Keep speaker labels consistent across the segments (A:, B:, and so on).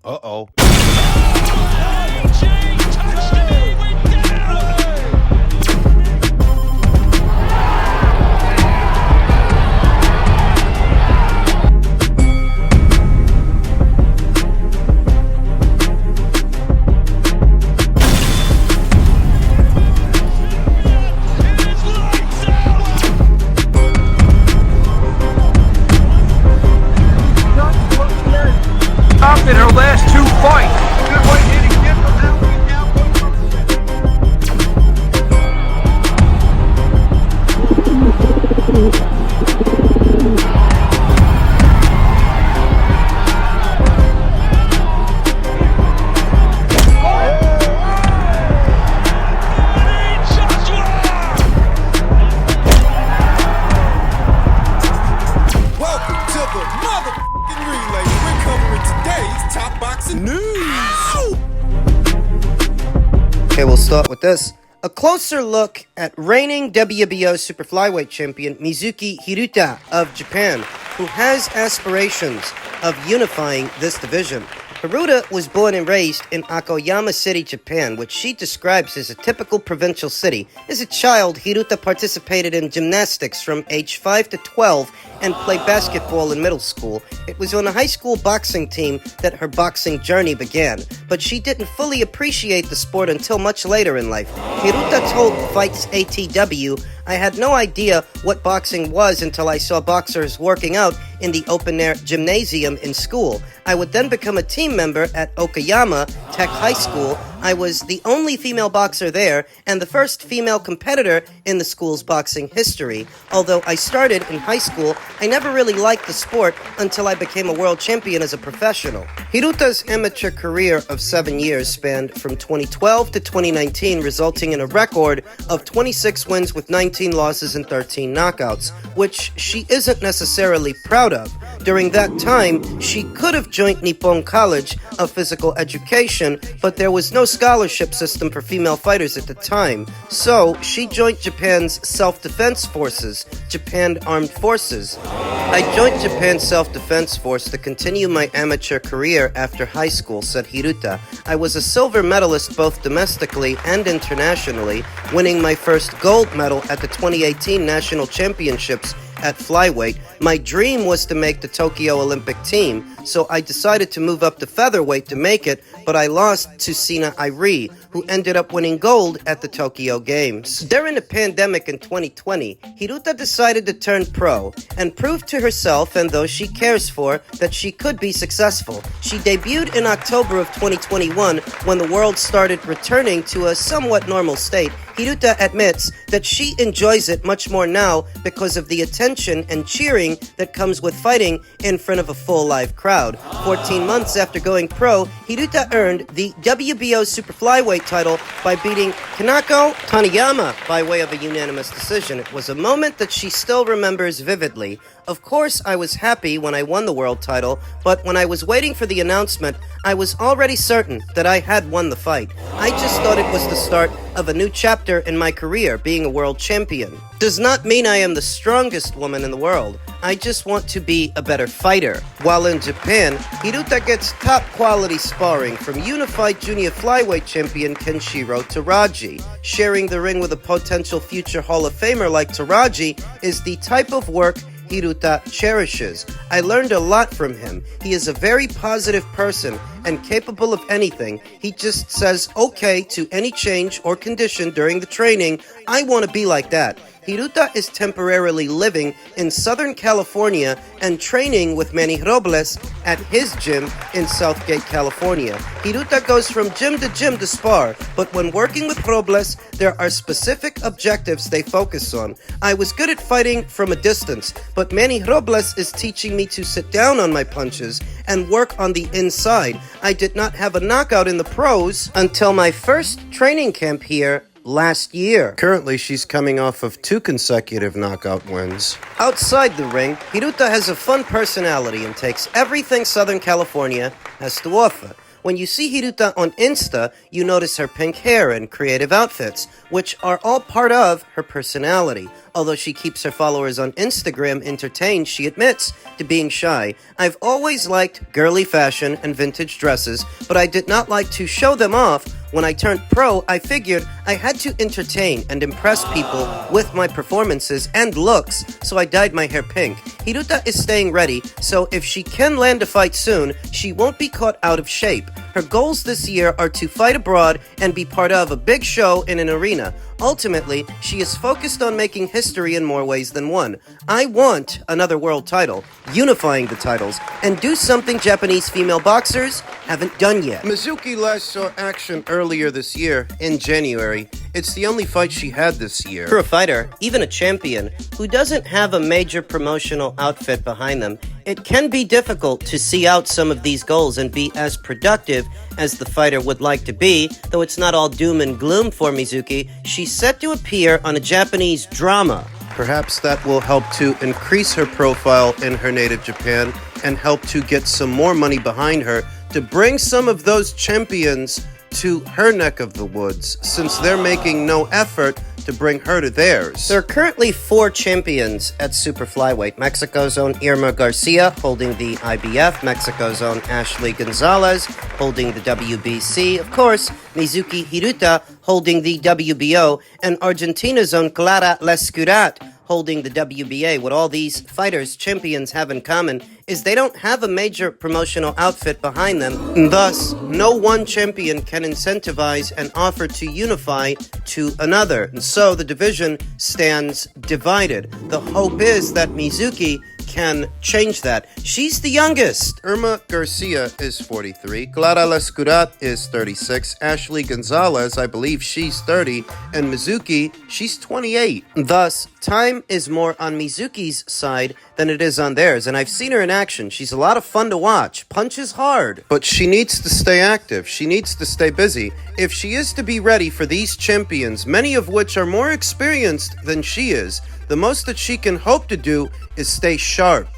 A: Uh-oh.
B: Up in her last two fights. Good way hitting him from that way down.
C: Welcome to the motherfucking relay. We're covering today's top boxing news.
D: Okay, we'll start with this. A closer look at reigning WBO super flyweight champion Mizuki Hiruta of Japan, who has aspirations of unifying this division. Hiruta was born and raised in Akoyama City, Japan, which she describes as a typical provincial city. As a child, Hiruta participated in gymnastics from age 5 to 12 and played basketball in middle school. It was on a high school boxing team that her boxing journey began, but she didn't fully appreciate the sport until much later in life. Hiruta told Fights ATW, "I had no idea what boxing was until I saw boxers working out in the open-air gymnasium in school. I would then become a team member at Okayama Tech High School. I was the only female boxer there and the first female competitor in the school's boxing history. Although I started in high school, I never really liked the sport until I became a world champion as a professional." Hiruta's amateur career of 7 years spanned from 2012 to 2019, resulting in a record of 26 wins with 19 losses and 13 knockouts, which she isn't necessarily proud of. During that time, she could have joined Nippon College of Physical Education, but there was no scholarship system for female fighters at the time. So, she joined Japan's Self-Defense Forces, Japan Armed Forces. "I joined Japan's Self-Defense Force to continue my amateur career after high school," said Hiruta. "I was a silver medalist both domestically and internationally, winning my first gold medal at the 2018 National Championships at flyweight. My dream was to make the Tokyo Olympic team, so I decided to move up to featherweight to make it, but I lost to Sina Irie, who ended up winning gold at the Tokyo Games." During the pandemic in 2020, Hiruta decided to turn pro and prove to herself and those she cares for that she could be successful. She debuted in October of 2021 when the world started returning to a somewhat normal state. Hiruta admits that she enjoys it much more now because of the attention and cheering that comes with fighting in front of a full live crowd. 14 months after going pro, Hiruta earned the WBO Super Flyweight title by beating Kanako Taniyama by way of a unanimous decision. It was a moment that she still remembers vividly. "Of course, I was happy when I won the world title, but when I was waiting for the announcement, I was already certain that I had won the fight. I just thought it was the start of a new chapter in my career, being a world champion. Does not mean I am the strongest woman in the world. I just want to be a better fighter." While in Japan, Hiruta gets top quality sparring from unified junior flyweight champion Kenshiro Taraji. Sharing the ring with a potential future Hall of Famer like Taraji is the type of work Hiruta cherishes. "I learned a lot from him. He is a very positive person and capable of anything. He just says okay to any change or condition during the training. I want to be like that." Hiruta is temporarily living in Southern California and training with Manny Robles at his gym in Southgate, California. Hiruta goes from gym to spar, but when working with Robles, there are specific objectives they focus on. "I was good at fighting from a distance, but Manny Robles is teaching me to sit down on my punches and work on the inside. I did not have a knockout in the pros until my first training camp here last year." Currently, she's coming off of 2 consecutive knockout wins. Outside the ring, Hiruta has a fun personality and takes everything Southern California has to offer. When you see Hiruta on Insta, you notice her pink hair and creative outfits, which are all part of her personality. Although she keeps her followers on Instagram entertained, she admits to being shy. I've always liked girly fashion and vintage dresses, but I did not like to show them off. When I turned pro, I figured I had to entertain and impress people with my performances and looks, so I dyed my hair pink. Hiruta is staying ready, so if she can land a fight soon, she won't be caught out of shape. Her goals this year are to fight abroad and be part of a big show in an arena. Ultimately, she is focused on making history in more ways than one. I want another world title, unifying the titles, and do something Japanese female boxers haven't done yet. Mizuki last saw action earlier this year, in January. It's the only fight she had this year. For a fighter, even a champion, who doesn't have a major promotional outfit behind them, it can be difficult to see out some of these goals and be as productive as the fighter would like to be. Though it's not all doom and gloom for Mizuki, she's set to appear on a Japanese drama. Perhaps that will help to increase her profile in her native Japan and help to get some more money behind her to bring some of those champions to her neck of the woods, since they're making no effort to bring her to theirs. There are currently 4 champions at Super Flyweight. Mexico's own Irma Garcia, holding the IBF. Mexico's own Ashley Gonzalez, holding the WBC. Of course, Mizuki Hiruta, holding the WBO. And Argentina's own Clara Lescurat, holding the WBA. What all these fighters, champions, have in common is they don't have a major promotional outfit behind them, and thus, no one champion can incentivize and offer to unify to another. And so the division stands divided. The hope is that Mizuki can change that. She's the youngest. Irma Garcia is 43. Clara Lescurat is 36. Ashley Gonzalez, I believe she's 30. And Mizuki, she's 28. Thus, time is more on Mizuki's side than it is on theirs. And I've seen her in action. She's a lot of fun to watch. Punches hard. But she needs to stay active. She needs to stay busy. If she is to be ready for these champions, many of which are more experienced than she is, the most that she can hope to do is stay sharp.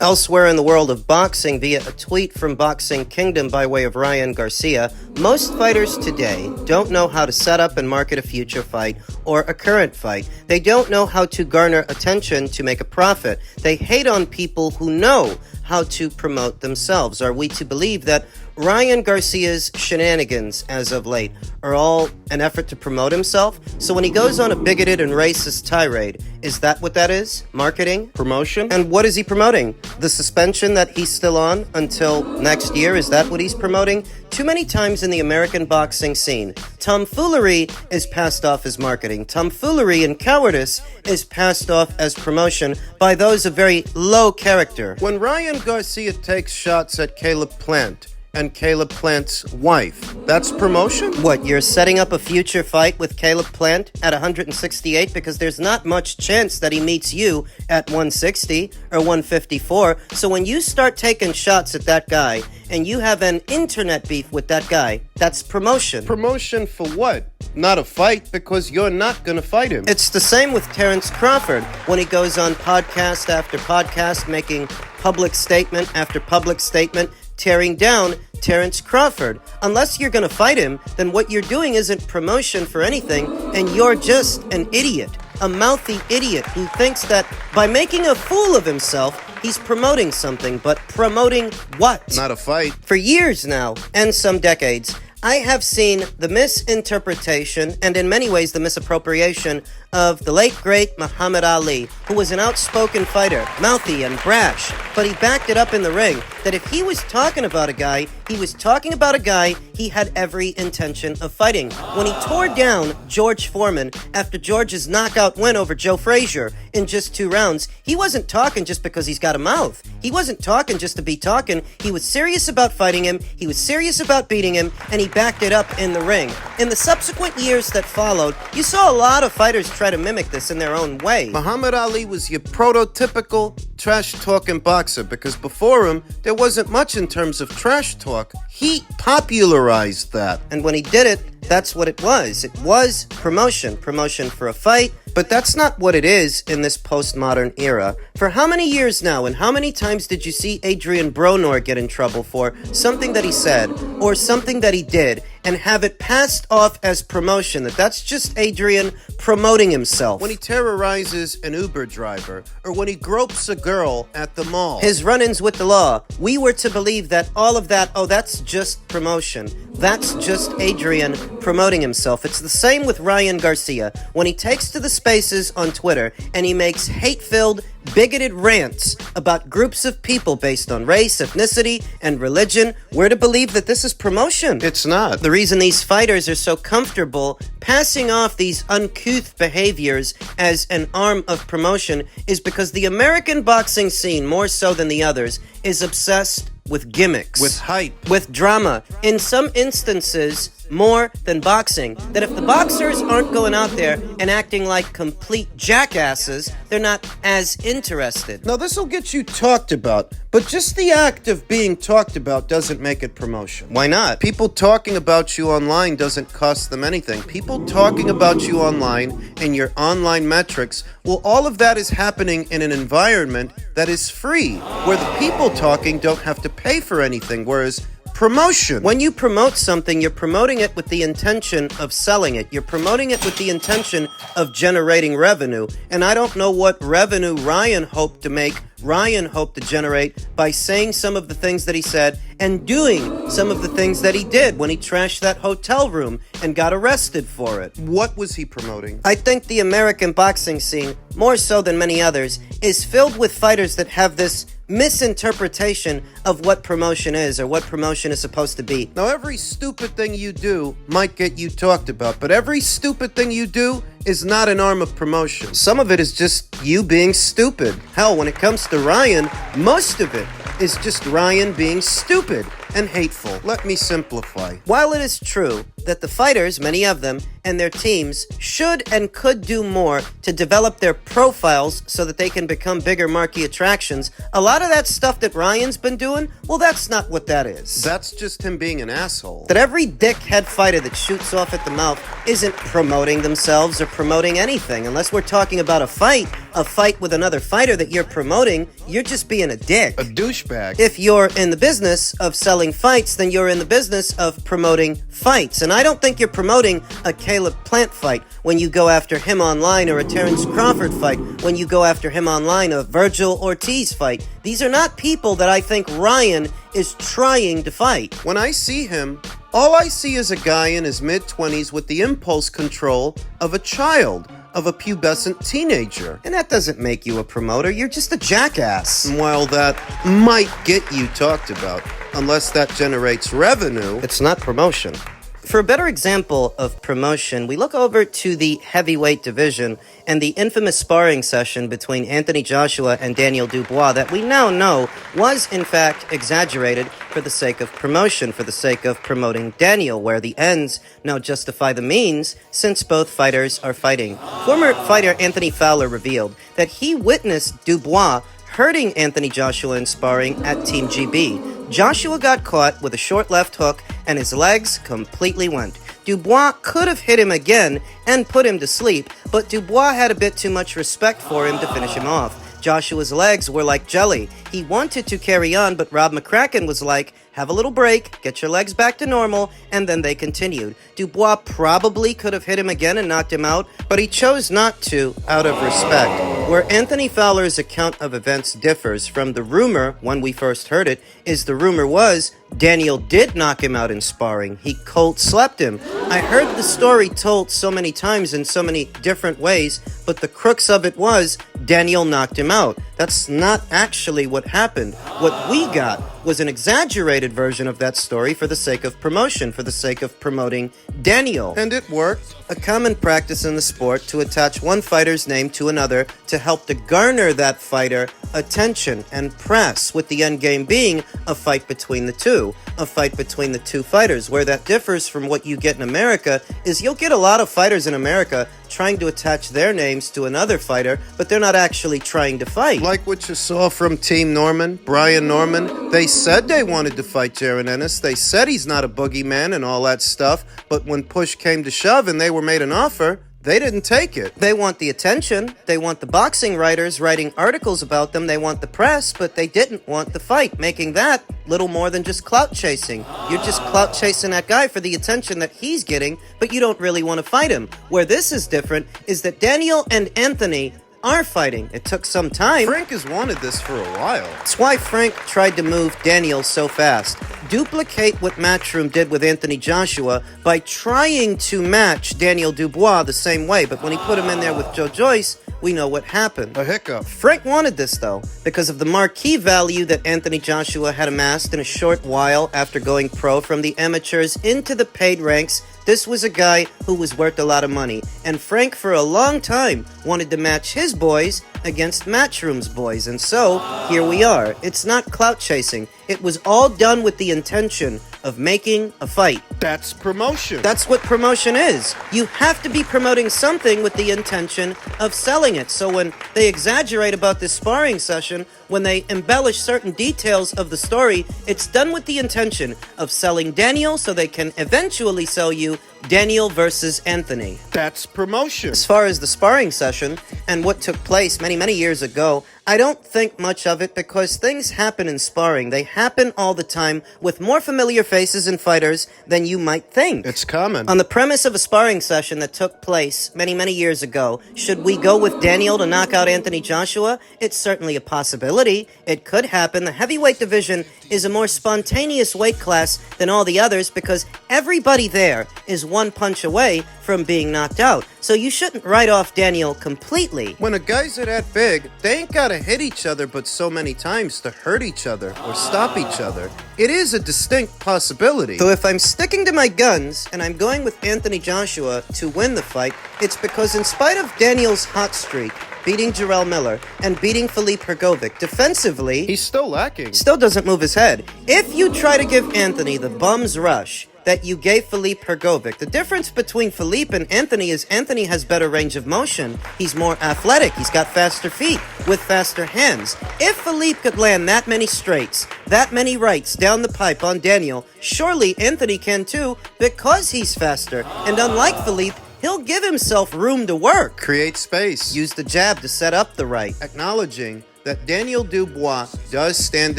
D: Elsewhere in the world of boxing, via a tweet from Boxing Kingdom by way of Ryan Garcia, most fighters today don't know how to set up and market a future fight or a current fight. They don't know how to garner attention to make a profit. They hate on people who know how to promote themselves. Are we to believe that Ryan Garcia's shenanigans as of late are all an effort to promote himself? So when he goes on a bigoted and racist tirade, is that what that is? Marketing? Promotion? And what is he promoting? The suspension that he's still on until next year? Is that what he's promoting? Too many times in the American boxing scene, tomfoolery is passed off as marketing. Tomfoolery and cowardice is passed off as promotion by those of very low character. When Ryan Garcia takes shots at Caleb Plant, and Caleb Plant's wife, that's promotion? What, you're setting up a future fight with Caleb Plant at 168 because there's not much chance that he meets you at 160 or 154. So when you start taking shots at that guy and you have an internet beef with that guy, that's promotion. Promotion for what? Not a fight, because you're not going to fight him. It's the same with Terrence Crawford when he goes on podcast after podcast making public statement after public statement tearing down Terrence Crawford. Unless you're going to fight him, then what you're doing isn't promotion for anything, and you're just an idiot. A mouthy idiot who thinks that by making a fool of himself, he's promoting something. But promoting what? Not a fight. For years now, and some decades, I have seen the misinterpretation and in many ways the misappropriation of the late great Muhammad Ali, who was an outspoken fighter, mouthy and brash, but he backed it up in the ring that if he was talking about a guy, he was talking about a guy he had every intention of fighting. When he tore down George Foreman after George's knockout win over Joe Frazier in just 2 rounds, he wasn't talking just because he's got a mouth. He wasn't talking just to be talking. He was serious about fighting him, he was serious about beating him, and he backed it up in the ring. In the subsequent years that followed, you saw a lot of fighters try to mimic this in their own way. Muhammad Ali was your prototypical trash-talking boxer because before him, there wasn't much in terms of trash talk. He popularized that. And when he did it, that's what it was. It was promotion. Promotion for a fight, But that's not what it is in this postmodern era. For how many years now and how many times did you see Adrian Bronor get in trouble for something that he said or something that he did and have it passed off as promotion, that's just Adrian promoting himself? When he terrorizes an Uber driver or when he gropes a girl at the mall, his run-ins with the law, we were to believe that all of that, that's just promotion. That's just Adrian promoting himself. It's the same with Ryan Garcia. When he takes to the spaces on Twitter and he makes hate-filled, bigoted rants about groups of people based on race, ethnicity, and religion, we're to believe that this is promotion. It's not. The reason these fighters are so comfortable passing off these uncouth behaviors as an arm of promotion is because the American boxing scene, more so than the others, is obsessed with gimmicks, with hype, with drama. In some instances, more than boxing. That if the boxers aren't going out there and acting like complete jackasses, they're not as interested. Now, this will get you talked about, but just the act of being talked about doesn't make it promotion. Why not? People talking about you online doesn't cost them anything. People talking about you online and your online metrics, well, all of that is happening in an environment that is free, where the people talking don't have to pay for anything, whereas promotion. When you promote something, you're promoting it with the intention of selling it. You're promoting it with the intention of generating revenue. And I don't know what revenue Ryan hoped to generate by saying some of the things that he said and doing some of the things that he did when he trashed that hotel room and got arrested for it. What was he promoting? I think the American boxing scene, more so than many others, is filled with fighters that have this misinterpretation of what promotion is or what promotion is supposed to be. Now, every stupid thing you do might get you talked about, but every stupid thing you do is not an arm of promotion. Some of it is just you being stupid. Hell, when it comes to Ryan, most of it is just Ryan being stupid and hateful. Let me simplify. While it is true that the fighters, many of them, and their teams should and could do more to develop their profiles so that they can become bigger marquee attractions, a lot of that stuff that Ryan's been doing, well, that's not what that is. That's just him being an asshole. That every dickhead fighter that shoots off at the mouth isn't promoting themselves or promoting anything. Unless we're talking about a fight with another fighter that you're promoting, you're just being a dick. A douchebag. If you're in the business of selling fights, then you're in the business of promoting fights. And I don't think you're promoting a Caleb Plant fight when you go after him online, or a Terrence Crawford fight when you go after him online, a Virgil Ortiz fight. These are not people that I think Ryan is trying to fight. When I see him, all I see is a guy in his mid-20s with the impulse control of a child, of a pubescent teenager. And that doesn't make you a promoter, you're just a jackass. And while that might get you talked about, unless that generates revenue, it's not promotion. For a better example of promotion, we look over to the heavyweight division and the infamous sparring session between Anthony Joshua and Daniel Dubois that we now know was in fact exaggerated for the sake of promotion, for the sake of promoting Daniel, where the ends now justify the means since both fighters are fighting. Former fighter Anthony Fowler revealed that he witnessed Dubois hurting Anthony Joshua in sparring at Team GB. Joshua got caught with a short left hook and his legs completely went. Dubois could have hit him again and put him to sleep, but Dubois had a bit too much respect for him to finish him off. Joshua's legs were like jelly. He wanted to carry on, but Rob McCracken was like, have a little break, get your legs back to normal, and then they continued. Dubois probably could have hit him again and knocked him out, but he chose not to out of respect. Where Anthony Fowler's account of events differs from the rumor when we first heard it is the rumor was Daniel did knock him out in sparring. He cold slept him. I heard the story told so many times in so many different ways, but the crux of it was Daniel knocked him out. That's not actually what happened. What we got was an exaggerated version of that story for the sake of promotion, for the sake of promoting Daniel. And it worked. A common practice in the sport to attach one fighter's name to another to help to garner that fighter attention and press, with the end game being a fight between the two. A fight between the two fighters. Where that differs from what you get in America is you'll get a lot of fighters in America trying to attach their names to another fighter, but they're not actually trying to fight. Like what you saw from Team Norman, Brian Norman. They said they wanted to fight Jaron Ennis. They said he's not a boogeyman and all that stuff, but when push came to shove and they were made an offer,
A: they didn't take it.
D: They want the attention. They want the boxing writers writing articles about them. They want the press, but they didn't want the fight, making that little more than just clout chasing. You're just clout chasing that guy for the attention that he's getting, but you don't really want to fight him. Where this is different is that Daniel and Anthony are fighting. It took some time.
A: Frank has wanted this for a while.
D: That's why Frank tried to move Daniel so fast. Duplicate what Matchroom did with Anthony Joshua by trying to match Daniel Dubois the same way, but when he put him in there with Joe Joyce, we know what happened.
A: A hiccup.
D: Frank wanted this, though, because of the marquee value that Anthony Joshua had amassed in a short while after going pro from the amateurs into the paid ranks. This was a guy who was worth a lot of money, and Frank, for a long time, wanted to match his boys against Matchroom's boys, and so, here we are. It's not clout chasing. It was all done with the intention of making a fight.
A: That's promotion.
D: That's what promotion is. You have to be promoting something with the intention of selling it. So when they exaggerate about this sparring session, when they embellish certain details of the story, it's done with the intention of selling Daniel so they can eventually sell you Daniel versus Anthony.
A: That's promotion.
D: As far as the sparring session and what took place many years ago, I don't think much of it because things happen in sparring. They happen all the time with more familiar faces and fighters than you might think.
A: It's common.
D: On the premise of a sparring session that took place many years ago, should we go with Daniel to knock out Anthony Joshua? It's certainly a possibility. It could happen. The heavyweight division is a more spontaneous weight class than all the others because everybody there is one punch away from being knocked out. So you shouldn't write off Daniel completely.
A: When a guys are that big, they ain't gotta hit each other but so many times to hurt each other or stop each other. It is a distinct possibility.
D: So if I'm sticking to my guns and I'm going with Anthony Joshua to win the fight, it's because in spite of Daniel's hot streak, beating Jarrell Miller and beating Philippe Hrgovic defensively,
A: he's still lacking.
D: Still doesn't move his head. If you try to give Anthony the bum's rush that you gave Philippe Hrgovic, the difference between Philippe and Anthony is Anthony has better range of motion. He's more athletic. He's got faster feet with faster hands. If Philippe could land that many straights, that many rights down the pipe on Daniel, surely Anthony can too because he's faster. And unlike Philippe, he'll give himself room to work.
A: Create space.
D: Use the jab to set up the right.
A: Acknowledging that Daniel Dubois does stand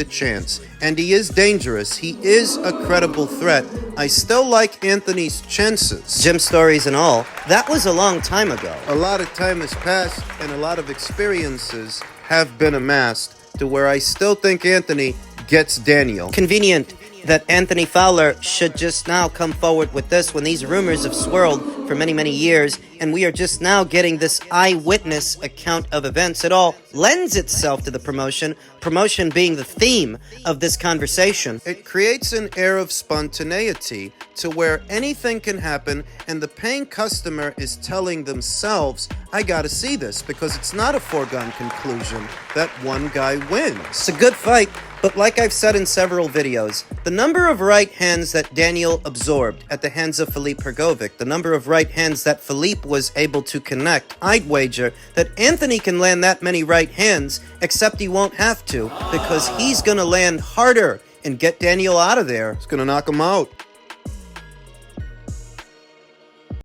A: a chance, and he is dangerous. He is a credible threat. I still like Anthony's chances.
D: Gym stories and all, that was a long time ago.
A: A lot of time has passed, and a lot of experiences have been amassed to where I still think Anthony gets Daniel.
D: Convenient that Anthony Fowler should just now come forward with this when these rumors have swirled for many years, and we are just now getting this eyewitness account of events. It all lends itself to the promotion being the theme of this conversation.
A: It creates an air of spontaneity to where anything can happen, and the paying customer is telling themselves, I gotta see this, because it's not a foregone conclusion that one guy wins.
D: It's a good fight. But like I've said in several videos, the number of right hands that Daniel absorbed at the hands of Philippe Hrgovic, the number of right hands that Philippe was able to connect, I'd wager that Anthony can land that many right hands, except he won't have to, because he's going to land harder and get Daniel out of there.
A: It's gonna knock him out.